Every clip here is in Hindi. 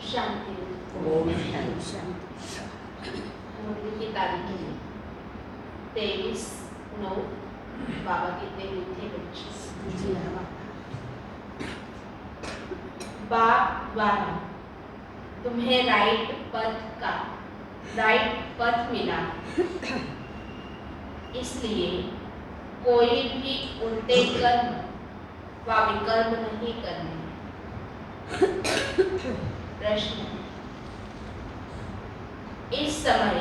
शांति। ओम शांति। मुरली की तारीख है 23/9। बाबा कितने मीठे बच्चे। बाप द्वारा तुम्हें राइट पथ मिला, इसलिए कोई भी उल्टे कर्म व विकर्म नहीं करने। प्रश्न, इस समय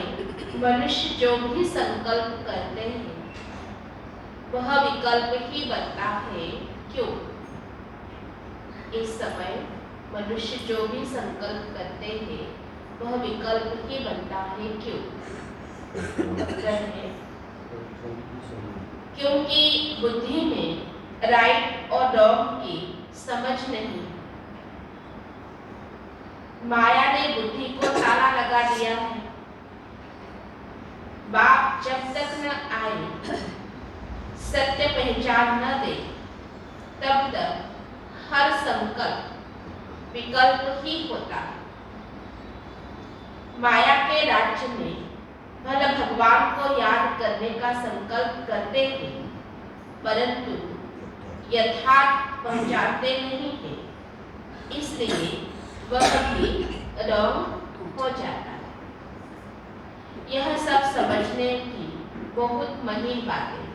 मनुष्य जो भी संकल्प करते हैं वह विकल्प ही बनता है, क्यों? इस समय मनुष्य जो भी संकल्प करते हैं वह विकल्प ही बनता है, क्यों? क्योंकि बुद्धि में राइट और रॉन्ग की समझ नहीं। माया ने बुद्धि को ताला लगा दिया है। बाप जब तक न आए, सत्य पहचान न दे, तब तक हर संकल्प विकल्प ही होता। माया के राज्य में भले भगवान को याद करने का संकल्प करते हैं, परंतु यथार्थ पहचानते नहीं है, इसलिए वह भी रॉन्ग हो जाता है। यह सब समझने की बहुत महीन बातें।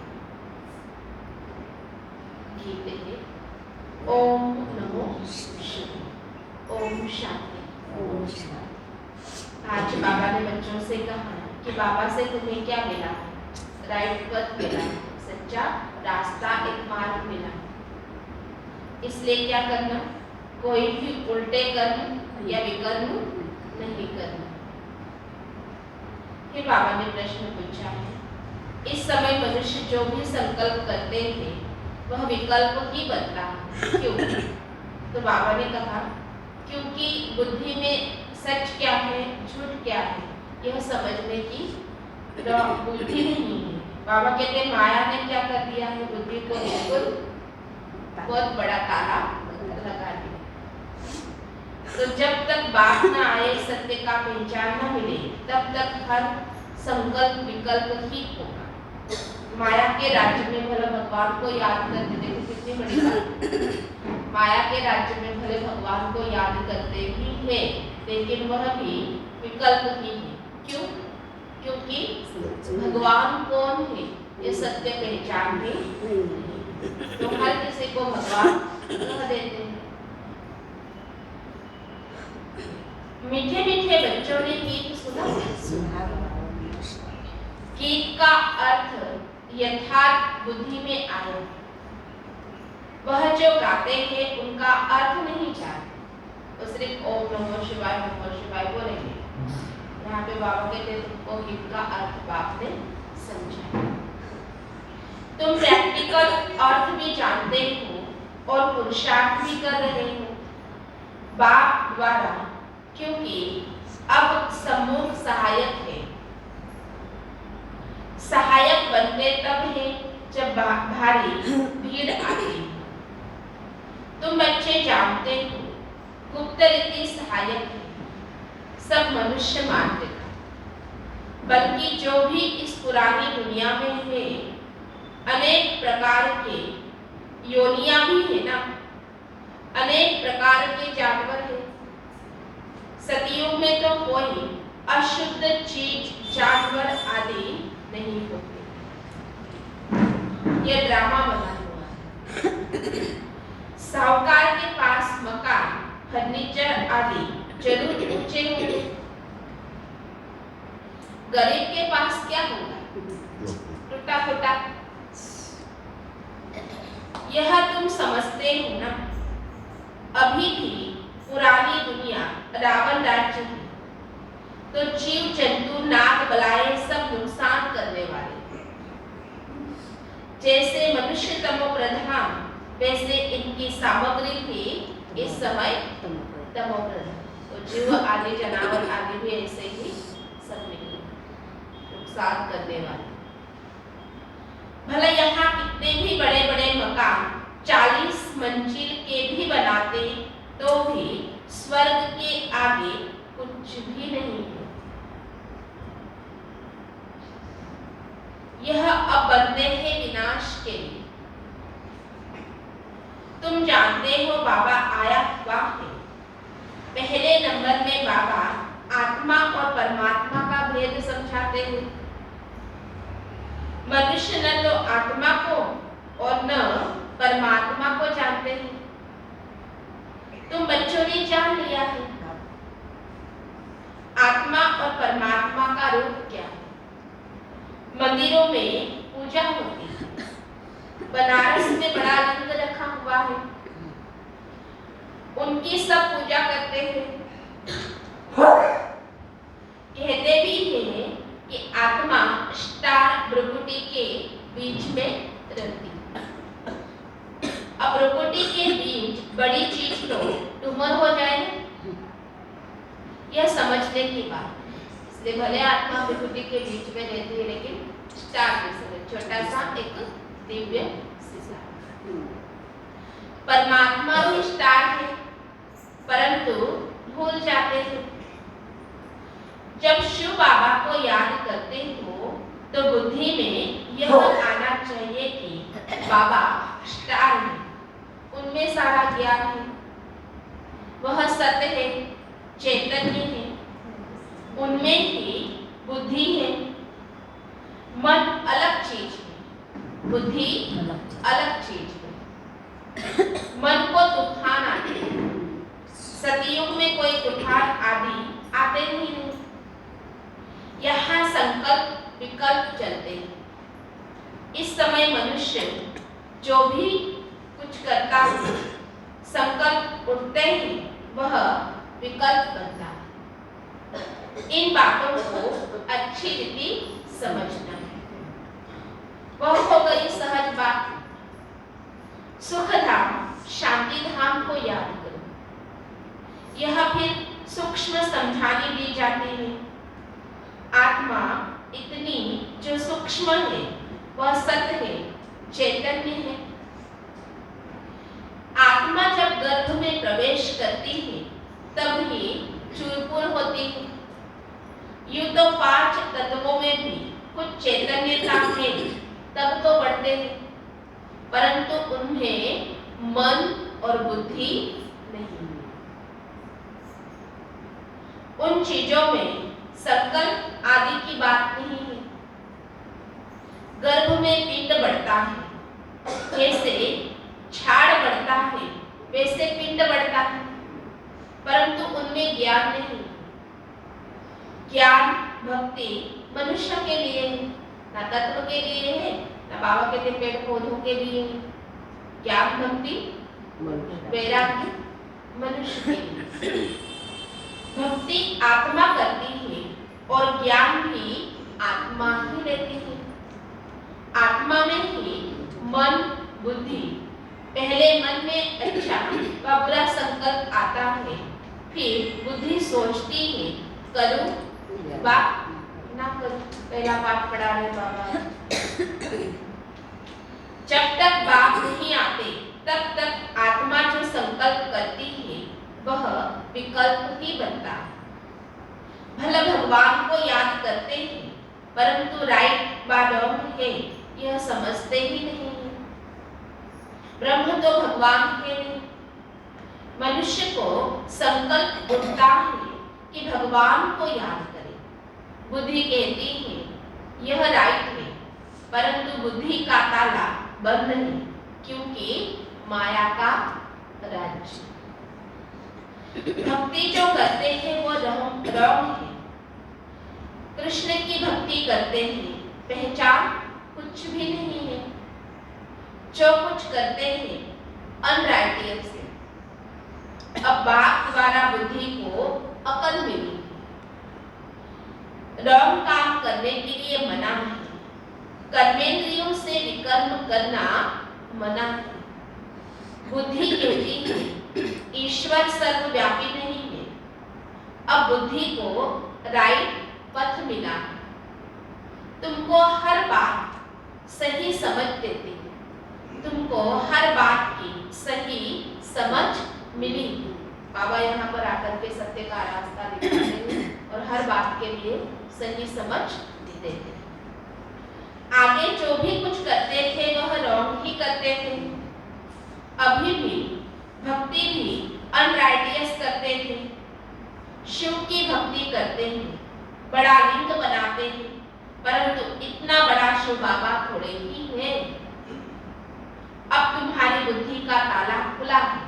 गीत है ओम नमो शिवाय। ओम शांति। ओम शांति। आज बाबा ने बच्चों से कहा कि बाबा से तुम्हें क्या मिला? राइट पथ मिला, सच्चा रास्ता, एक मार्ग मिला। इसलिए क्या करना? कोई भी उल्टे कर्म या विकर्म नहीं करना। फिर बाबा ने प्रश्न पूछा है, इस समय मनुष्य जो भी संकल्प करते थे वह विकल्प ही बनता, क्यों? तो बाबा ने कहा, क्योंकि बुद्धि में सच क्या है, झूठ क्या है, यह समझने की बुद्धि नहीं है। बाबा कहते हैं माया ने क्या कर दिया है, बुद्धि को बिल्कुल बहुत बड़ा ताला लगा दिया। तो जब तक बात न आए, सत्य का पहचान न मिले, तब तक हर संकल्प विकल्प ही होगा। माया के राज्य में भले भगवान को याद करते, देखो कितनी बड़ी बात। माया के राज्य में भले भगवान को याद करते भी है, लेकिन वह भी विकल्प ही है। क्यों? क्योंकि भगवान कौन है ये सत्य पहचान में नहीं। तो हर किसी को भगवान कह देते हैं। मीठे मीठे बच्चों ने गीत सुना। गीत का अर्थ यथार्थ बुद्धि में आया। वह जो गाते हैं उनका अर्थ नहीं जानते, वो सिर्फ ओम नमो शिवाय बोलेंगे। यहाँ पे बाबा कहते तुमको गीत का अर्थ बाप ने समझाया। तुम प्रैक्टिकल अर्थ भी जानते हो और पुरुषार्थ भी कर रहे हो बाप द्वारा, क्योंकि अब सम्मुख सहायक है। सहायक बनते तब है जब भारी भीड़ आती। तुम बच्चे जानते हो गुप्त रीति सहायक है, सब मनुष्य मानते हैं, बल्कि जो भी इस पुरानी दुनिया में है, अनेक प्रकार के योनियां भी है ना, अनेक प्रकार के जानवर है। सतयुग में तो कोई अशुद्ध चीज, जानवर आदि नहीं होते। यह ड्रामा बना हुआ है। साहूकार के पास मकान, फर्नीचर आदि जरूर ऊंचे होंगे। गरीब के पास क्या होगा? टूटा फूटा। यह तुम समझते हो ना? अभी भी पुरानी दुनिया रावण राज्य है, तो जीव जंतु नाग बलाएं सब नुकसान करने वाले। जैसे मनुष्य तमो प्रधान, वैसे इनकी सामग्री भी इस समय तमो प्रधान। तो जीव आदि जानवर आदि भी ऐसे ही सब नुकसान करने वाले। भले यहाँ कितने भी बड़े बड़े मकान 40 मंजिल के भी बनाते, तो भी स्वर्ग के आगे कुछ भी नहीं है। यह अब बंधे हैं विनाश के लिए। तुम जानते हो बाबा आया हुआ है। पहले नंबर में बाबा आत्मा और परमात्मा का भेद समझाते हैं। मनुष्य न तो आत्मा को और न परमात्मा को जानते हैं। तुम बच्चों ने जान लिया है आत्मा और परमात्मा का रूप क्या है। मंदिरों में पूजा होती है। बनारस में बड़ा लिंग रखा हुआ है, उनकी सब पूजा करते हैं। कहते भी हैं कि आत्मा स्टार भ्रुकुटी के बीच में रहती है। अब भ्रुकुटी के बीच बड़ी चीज तो ट्यूमर हो जाए, यह समझने की बात है। इसलिए भले आत्मा भ्रुकुटी के बीच में रहती है, लेकिन स्टार जैसे छोटा सा एक दिव्य सितारा। परमात्मा भी स्टार है, परंतु भूल जाते हैं। जब शिव बाबा को याद करते हो तो बुद्धि में यह आना चाहिए कि बाबा स्टार है, उनमें सारा ज्ञान है, वह सत्य है, चैतन्य है, उनमें ही बुद्धि है। मन अलग चीज है, बुद्धि अलग चीज है। मन को तूफान आते हैं। सतयुग में कोई तूफान आदि आते नहीं हैं। यहाँ संकल्प विकल्प चलते हैं। इस समय मनुष्य जो भी कुछ करता है, संकल्प उठते ही वह विकल्प बनता है। इन बातों को अच्छी रीति समझना है। वह हो गई सहज बात। सुख धाम शांति धाम को याद करो। यह फिर सूक्ष्म समझाने दी जाती है। आत्मा इतनी जो सूक्ष्म है, वह सत्य है, चैतन्य है। आत्मा जब गर्भ में प्रवेश करती है तब ही चूरपुर होती है। यूं तो 5 तत्वों में भी कुछ चैतन्यता है, तब तो बढ़ते हैं, परंतु उन्हें मन और बुद्धि नहीं। उन चीजों में संकल्प आदि की बात नहीं है। गर्भ में पिंड बढ़ता है, जैसे झाड़ बढ़ता है वैसे पिंड बढ़ता है, परंतु उनमें ज्ञान नहीं। ज्ञान भक्ति मनुष्य के लिए है, ना तत्व के लिए है, ना बाबा कहते पेड़ पौधों के लिए है। ज्ञान भक्ति वैराग्य मनुष्य के लिए। भक्ति आत्मा करती है और ज्ञान भी आत्मा ही लेती है। आत्मा में ही मन बुद्धि, पहले मन में अच्छा व बुरा संकल्प आता है, फिर बुद्धि सोचती है करूं व ना करूं। पहला पाठ पढ़ा रहे बाबा। जब तक बाप नहीं आते तब तक आत्मा जो संकल्प करती है वह विकल्प ही बनता है। भले भगवान को याद करते हैं, परंतु राइट व रॉन्ग है यह समझते ही नहीं है। ब्रह्म तो भगवान है नहीं। मनुष्य को संकल्प उठता है कि भगवान को याद करे। बुद्धि कहती है यह राइट है, परंतु बुद्धि का ताला बंद है, क्योंकि माया का राज्य। भक्ति जो करते हैं वो रॉन्ग है। कृष्ण की भक्ति करते हैं, पहचान कुछ भी नहीं है। जो कुछ करते हैं अनराइटियस है। अब बाप द्वारा बुद्धि को अकल मिली है। रॉन्ग काम करने के लिए मना है। कर्मेंद्रियों से विकर्म करना मना है। बुद्धि कहती है ईश्वर सर्वव्यापी नहीं है। अब बुद्धि को राइट पथ मिला है। तुमको हर बात सही समझ देती है। तुमको हर बात की सही समझ मिली है। बाबा यहाँ पर आकर के सत्य का रास्ता दिखाते हैं और हर बात के लिए सही समझ देते हैं। आगे जो भी कुछ करते थे वह रॉन्ग ही करते थे। अभी भी भक्ति भी अनराइटियस करते थे। शिव की भक्ति करते हैं, बड़ा लिंग बनाते हैं, परंतु इतना बड़ा शिव बाबा थोड़े ही है। अब तुम्हारी बुद्धि का ताला खुला है,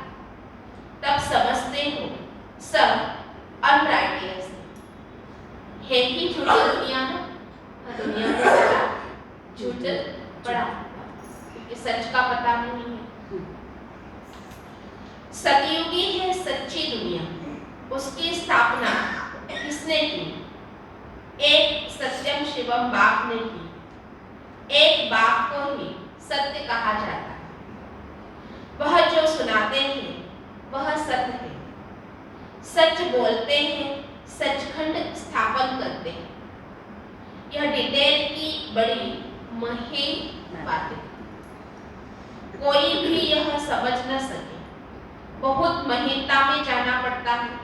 तब समझते हो सब अनराइटियस है ही झूठी दुनिया ना, दुनिया में सारा झूठ पड़ा, क्योंकि सच का पता नहीं है। सतयुगी है सच्ची दुनिया, उसकी स्थापना किसने की? एक सत्यम शिवम बाप ने की। एक बाप को ही सत्य कहा जाता है। वह जो सुनाते हैं वह सत्य है। सच बोलते हैं, सचखंड स्थापन करते हैं। यह डिटेल की बड़ी महीन बात है, कोई भी यह समझ न सके, बहुत महीनता में जाना पड़ता है।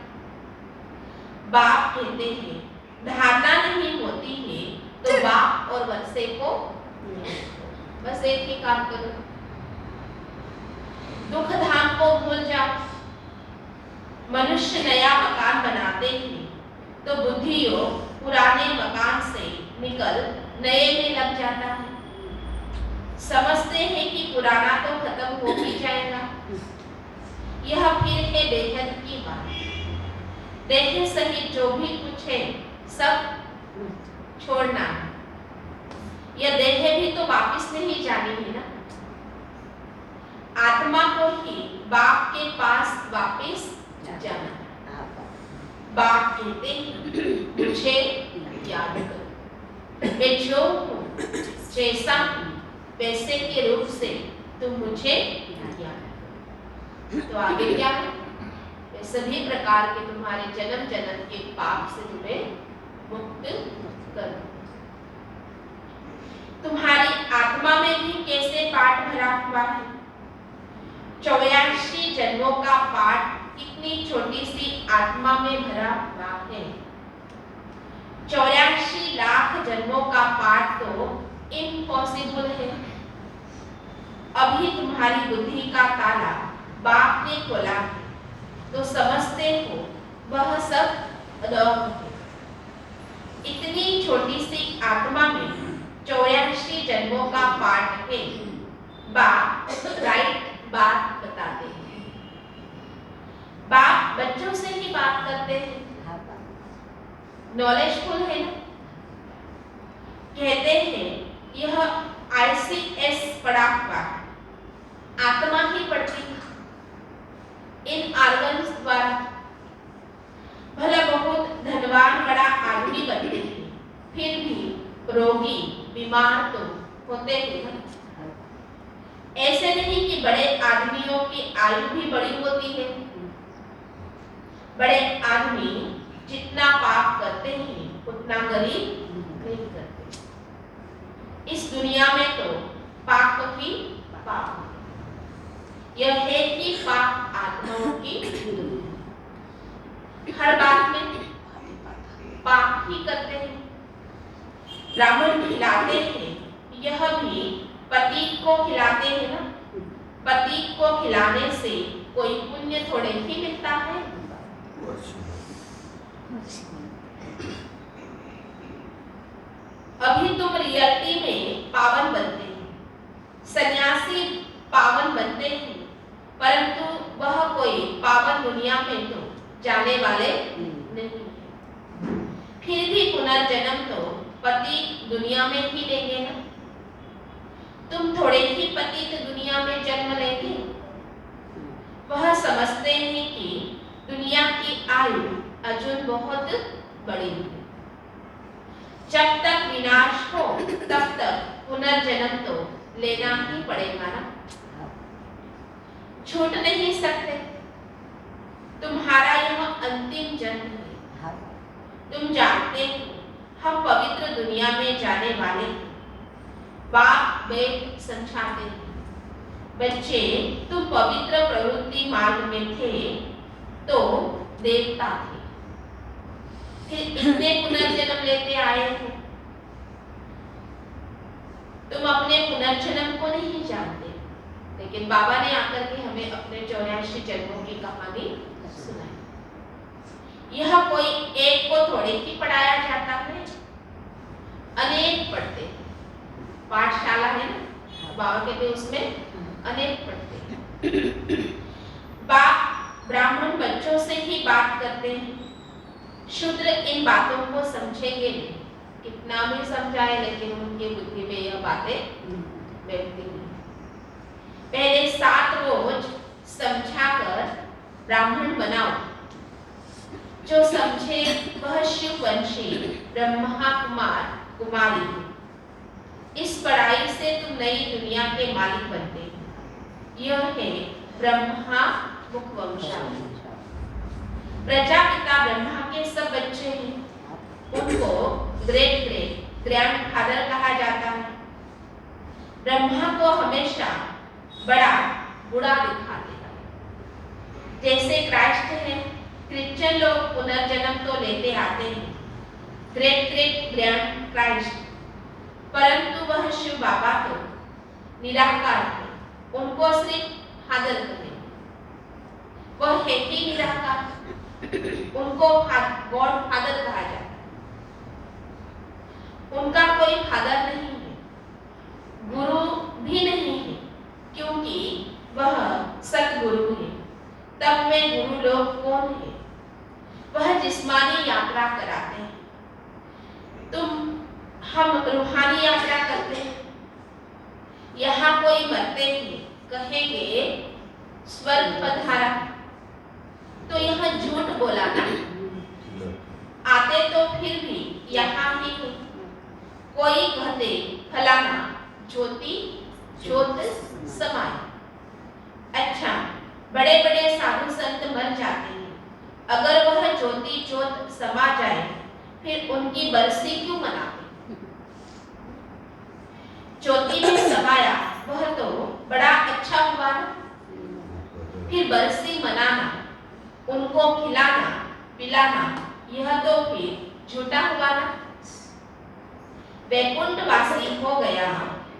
बाप कहते हैं धारणा नहीं होती है तो बाप और वर्षे को बस एक ही काम करो, दुख धाम को भूल जाओ। मनुष्य नया मकान बनाते हैं तो बुद्धि योग पुराने मकान से निकल नए में लग जाता है। समझते हैं कि पुराना तो खत्म हो ही जाएगा। यह फिर है बेहद की बात। देह सहित जो भी कुछ है सब छोड़ना है। यह देह भी तो वापिस नहीं जानी है ना। आत्मा को ही बाप के पास वापिस जाना है। बाप कहते हैं मुझे याद करो, मैं जो हूँ जैसा हूँ वैसे के रूप से तुम मुझे याद करो। तो आगे क्या है? वे सभी प्रकार के तुम्हारे जन्म जन्म के पाप से तुम्हें मुक्त करो। तुम्हारी आत्मा में भी कैसे पाठ भरा हुआ है? 84 जन्मों का पाठ कितनी छोटी सी आत्मा में भरा हुआ है। 84 लाख जन्मों का पाठ तो इम्पॉसिबल है। अभी तुम्हारी बुद्धि का ताला बाप ने खोला है तो समझते हो वह सब रॉन्ग है। इतनी छोटी सी आत्मा में 84 जन्मों का पाठ है। बाप राइट बात बताते हैं। बाप बच्चों से ही बात करते हैं, नॉलेजफुल है ना। कहते हैं यह ICS पढ़ा हुआ है, आत्मा ही पढ़ती है इन ऑर्गन्स द्वारा। भला बहुत धनवान बड़ा आदमी बनते हैं, फिर भी रोगी बीमार तो होते हैं ना। ऐसे नहीं कि बड़े आदमियों की आयु भी बड़ी होती है। बड़े आदमी जितना पाप करते हैं उतना गरीब नहीं करते। इस दुनिया में तो पाप ही पाप है। यह है कि पाप आत्माओं की दुनिया। हर बात में पाप ही करते हैं। ब्राह्मण खिलाते हैं, यह भी पति को खिलाते हैं ना। पति को खिलाने से कोई पुण्य थोड़े ही मिलता है। अभी तुम रियलिटी में पावन बनते हैं, सन्यासी पावन बनते हैं, परंतु वह कोई पावन दुनिया में तो जाने वाले नहीं है। फिर भी पुनर्जन्म तो पति दुनिया में ही लेंगे ना। तुम थोड़े ही पतित दुनिया में जन्म लेंगे। वह समझते हैं कि दुनिया की आयु अजून बहुत बड़ी है। जब तक विनाश हो तब तक पुनर्जन्म तो लेना ही पड़ेगा ना। छूट नहीं सकते। तुम्हारा यह अंतिम जन्म है। तुम जानते हो हम पवित्र दुनिया में जाने वाले हैं। बाप वेद समझाते हैं, बच्चे तुम पवित्र प्रवृत्ति मार्ग में थे, तो देवता थे, फिर इतने पुनर्जन्म लेते आए हो, तुम अपने पुनर्जन्म को नहीं जानते, लेकिन बाबा ने आकर के हमें अपने 84 जन्मों की कहानी सुनाई। यह कोई एक को थोड़ी ही पढ़ाया जाता है, अनेक पढ़ते हैं। पाठशाला है ना, बाबा कहते हैं उसमें अनेक पढ़ते हैं। बाप ब्राह्मण बच्चों से ही बात करते हैं, शूद्र इन बातों को समझेंगे नहीं, कितना भी समझाए लेकिन उनकी बुद्धि में यह बातें बैठती नहीं। पहले 7 रोज समझाकर ब्राह्मण बनाओ, जो समझे वह शिववंशी ब्रह्मा कुमार कुमारी है। इस पढ़ाई से तुम नई दुनिया के मालिक बनते हैं। यह है ब्रह्मा मुखवंशावली। प्रजापिता ब्रह्मा के सब बच्चे हैं, उनको ग्रेट ग्रेट ग्रैंडफादर कहा जाता है। ब्रह्मा को हमेशा बड़ा बुरा दिखाते हैं। जैसे क्राइस्ट है, क्रिश्चियन लोग पुनर्जन्म तो लेते आते हैं, ग्रेट ग्रेट ग्रैंड क्राइस्ट, परंतु वह शिव बाबा तो निराकार है, उनको सिर्फ फादर कहें। वह है ही निराकार, उनको गॉड फादर कहा जाता है। उनका कोई फादर नहीं है, गुरु भी नहीं है, क्योंकि वह सतगुरु है। तब में गुरु लोग कौन है? वह जिस्मानी यात्रा कराते हैं, हम रूहानी यात्रा करते हैं। यहाँ कोई मरते ही कहेंगे स्वर्ग पधारा, तो यह झूठ बोला ना, आते तो फिर भी यहाँ ही है। कोई कहते फलाना ज्योति ज्योत समाए। अच्छा, बड़े बड़े साधु संत मर जाते हैं, अगर वह ज्योति ज्योत समा जाए फिर उनकी बरसी क्यों मनाते? ज्योति में समाया वह तो बड़ा अच्छा हुआ ना, फिर बरसी मनाना, उनको खिलाना पिलाना, यह तो फिर झूठा हुआ ना। वैकुंठवासी हो गया,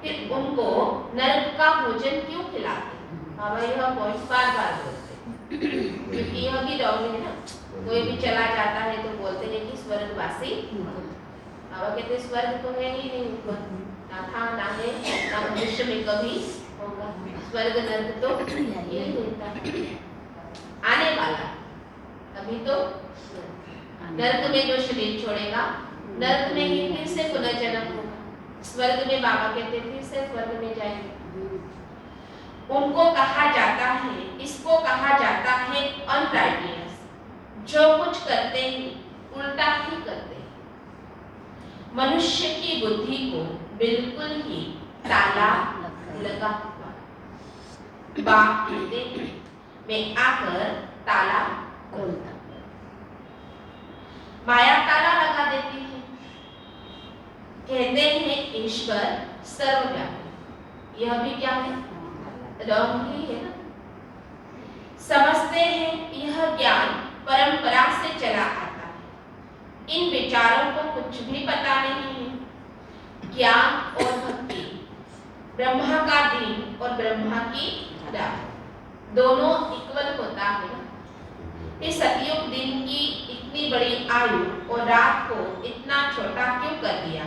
फिर उनको नरक का भोजन क्यों खिलाते? बाबा यह पॉइंट बार बार बोलते, क्योंकि यह भी रॉन्ग है ना। कोई भी चला जाता है तो बोलते हैं कि स्वर्गवासी। बाबा कहते स्वर्ग तो है ही नहीं, ऊपर ना था ना है ना भविष्य में कभी होगा। स्वर्ग नरक तो यही रहता है, आने वाला। अभी तो नरक में जो शरीर छोड़ेगा, नरक में ही फिर से पुनर्जन्म होगा। स्वर्ग में बाबा कहते फिर से स्वर्ग में जाएंगे। उनको कहा जाता है, इसको कहा जाता है अनराइटियस, जो कुछ करते हैं उल्टा ही करते हैं। मनुष्य की बुद्धि को बिल्कुल ही ताला लगा हुआ। बाप कहते हैं मैं आकर ताला खोलता, माया ताला लगा देती है। कहते हैं ईश्वर सर्वव्यापी, यह भी क्या है? रंग ही है ना। समझते हैं यह ज्ञान परंपरा से चला आता है, इन विचारों को कुछ भी पता नहीं है। ज्ञान और भक्ति, ब्रह्मा का दिन और ब्रह्मा की रात, दोनों इक्वल होता है ना। इस सतयुग दिन की इतनी बड़ी आयु और रात को इतना छोटा क्यों कर दिया?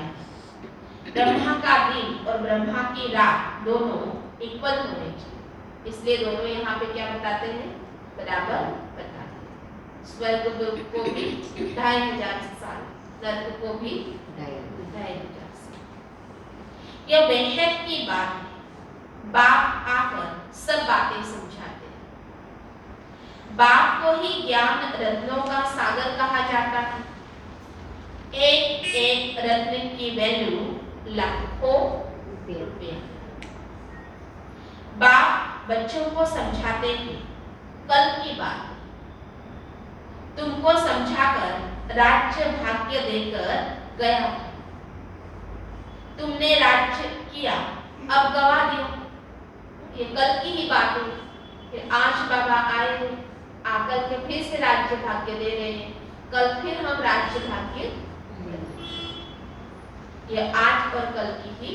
ब्रह्मा का दिन और ब्रह्मा की रात दोनों इक्वल होने चाहिए, इसलिए दोनों यहाँ पे क्या बताते हैं? बराबर बताते हैं। स्वर्ग को भी 2500 साल, नरक को भी 2500 साल। यह बेहद की बात है। बाप आकर सब बातें समझाते हैं। बाप को ही ज्ञान रत्नों का सागर कहा जाता है। एक एक रत्न की वैल्यू लाखों रुपया। बाप बच्चों को समझाते हैं कल की बात, तुमको समझाकर राज्य भाग्य देकर गया था, तुमने राज्य किया, अब गवा दिया। ये कल की ही बात है। फिर आज बाबा आए, आकर के फिर से राज्य भाग्य दे रहे हैं। कल फिर हम राज्य भाग्य, ये आज और कल की ही।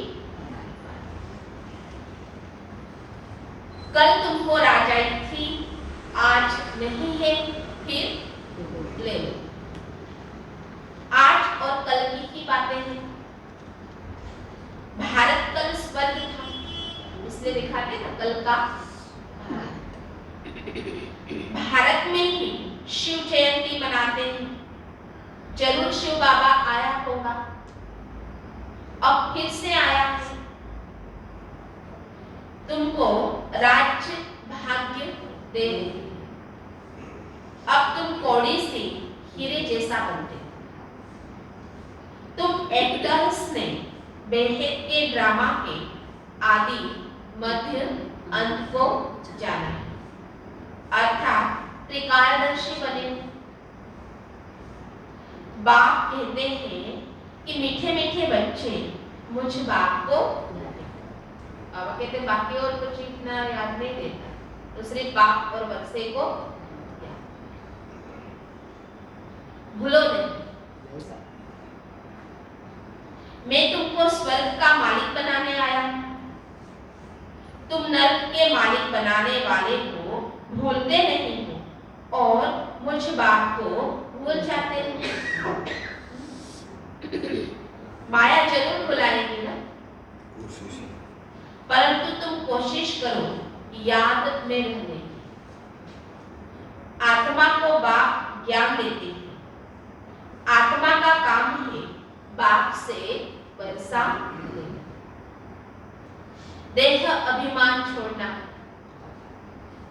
कल तुमको राजाई थी, आज नहीं है, फिर ले लो। आज और कल की ही बातें हैं। भारत कल स्वर्ग था, इसलिए दिखाते ना कल का भारत में ही शिव जयंती मनाते हैं। जरूर शिव बाबा आया होगा, अब फिर से आया है। तुमको राज्य भाग्य दे रहे। अब तुम कौड़ी से हीरे जैसा बनते। तुम एक्टर्स ने बेहद के ड्रामा के आदि मध्य अंत को जाना है, अर्थात त्रिकालदर्शी बने। बाप कहते हैं कि मीठे मीठे बच्चे मुझ बाप को, बाबा कहते बाकी और कुछ इतना याद नहीं देता, तो सिर्फ बाप और बच्चे को भूलो नहीं। मैं तुमको स्वर्ग का मालिक बनाने आया हूं। तुम नर्क के मालिक बनाने वाले को भूलते नहीं हो और मुझ बाप को भूल जाते हो। माया जरूर भुलाएगी ना, परंतु तुम कोशिश करो याद में रहने की। आत्मा को बाप ज्ञान देते हैं। आत्मा का काम है बाप से वर्षा लेना। देह अभिमान छोड़ना।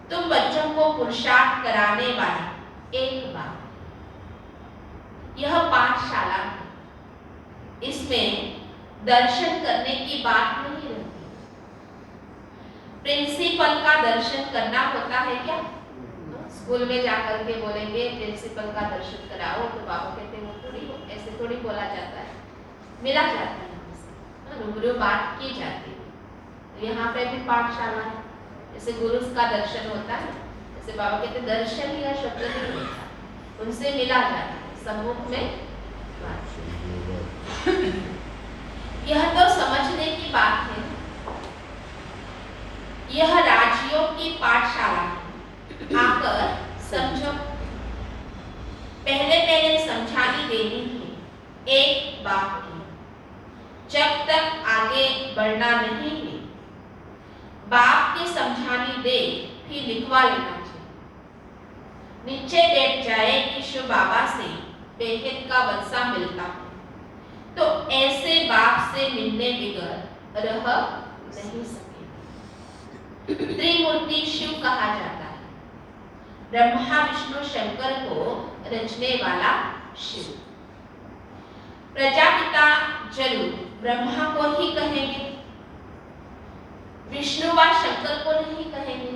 तुम बच्चों को पुरुषार्थ कराने वाली एक बात। यह पाठशाला है, इसमें दर्शन करने की बात नहीं रहती। प्रिंसिपल का दर्शन करना होता है क्या? स्कूल में जाकर के बोलेंगे प्रिंसिपल का दर्शन कराओ, तो बाबा कहते हैं वो थोड़ी, ऐसे थोड़ी बोला जाता है, मिला जाता है, रूबरू बात की जाती है। यहाँ पे भी पाठशाला है, जैसे गुरु का दर्शन होता है, जैसे बाबा कहते दर्शन ही शब्द नहीं होता, उनसे मिला जाता है, सम्मुख में बात। यह तो समझने की बात है। यह राजयोग की पाठशाला है, आकर समझो। पहले पहले समझानी देनी है एक बात की। जब तक आगे बढ़ना नहीं है, बाप की समझानी दे फिर लिखवा लेना चाहिए। नीचे बैठ जाए कि शिव बाबा से बेहद का वंशा मिलता है, तो ऐसे बाप से मिलने बिगर रह नहीं सके। त्रिमूर्ति शिव कहा जाता है। ब्रह्मा विष्णु शंकर को रचने वाला शिव। प्रजापिता जरूर ब्रह्मा को ही कहेंगे, विष्णु व शंकर को नहीं कहेंगे।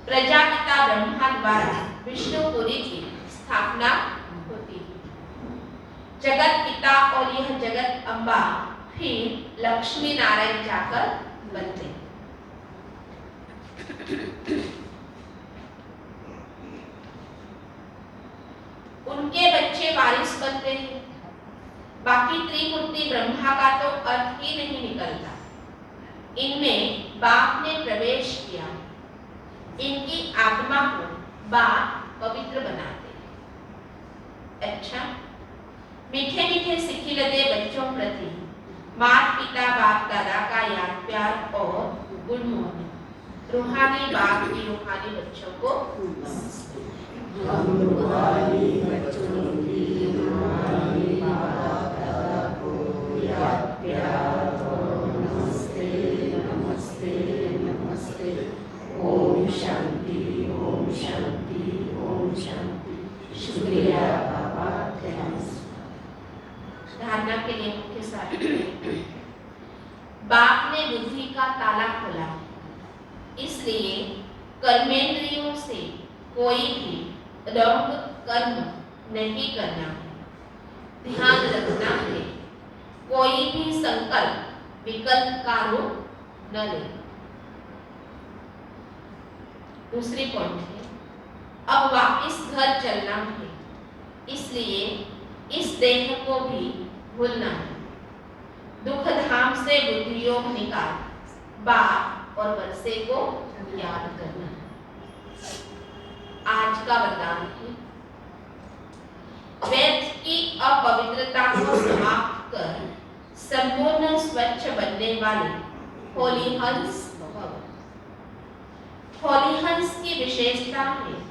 प्रजापिता ब्रह्मा द्वारा विष्णुपुरी की स्थापना होती है। जगत पिता और यह जगत अम्बा फिर लक्ष्मी नारायण जाकर बनते हैं। उनके बच्चे वारिस बनते हैं। बाकी त्रिमूर्ति ब्रह्मा का तो अर्थ ही नहीं निकलता। इनमें बाप ने प्रवेश किया, इनकी आत्मा को बाप पवित्र बनाते हैं। अच्छा, मीठे मीठे सिक्खी लदे बच्चों प्रति माता पिता बाप दादा का याद प्यार और गुड मॉर्निंग। रूहानी बाप की रूहानी बच्चों को हम रूहानी बच्चों की रूहानी बाप दादा को याद प्यार और नमस्ते नमस्ते नमस्ते। ओम शांति ओम शांति ओम शांति। शुक्रिया बाबा। धारणा के लिए मुख्य सार। बाप ने बुद्धि का ताला खोला, इसलिए कर्मेंद्रियों से कोई भी रंग कर्म नहीं करना है। ध्यान रखना है कोई भी संकल्प विकल्प का रूप न ले। दूसरी पॉइंट है अब वापिस घर चलना है, इसलिए इस देह को भी भूलना है। दुख धाम से बुद्धि योग निकाल, बाप और वर्षे को याद करना है। आज का वरदान है, वेद की अपवित्रता को समाप्त कर संपूर्ण स्वच्छ बनने वाले होली हंस भव। होली हंस की विशेषता है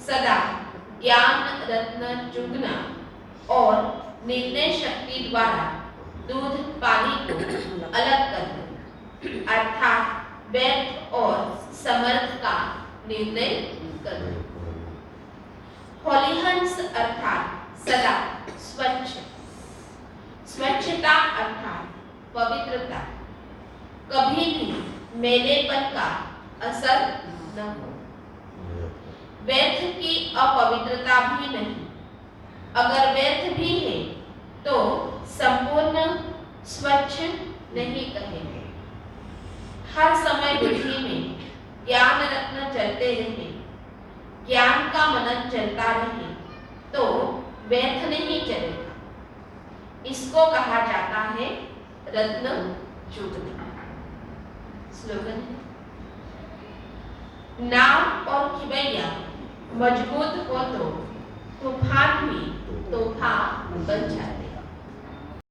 सदा ज्ञान रत्न चुगना और निर्णय शक्ति द्वारा दूध पानी को अलग करना, अर्थात व्यर्थ और समर्थ का निर्णय करना। होलीहंस अर्थात सदा स्वच्छ, स्वच्छता अर्थात पवित्रता, कभी भी मैलेपन का असर न हो, व्यर्थ की अपवित्रता भी नहीं, अगर व्यर्थ भी है तो संपूर्ण स्वच्छ नहीं कहेंगे। हर समय बुद्धि में ज्ञान रत्न चलते रहे, ज्ञान का मनन चलता रहे तो व्यर्थ नहीं चलेगा। इसको कहा जाता है रत्न चुगना। स्लोगन है, नाव और खिवैया मजबूत हो तो तूफान भी तूफान बन जाए।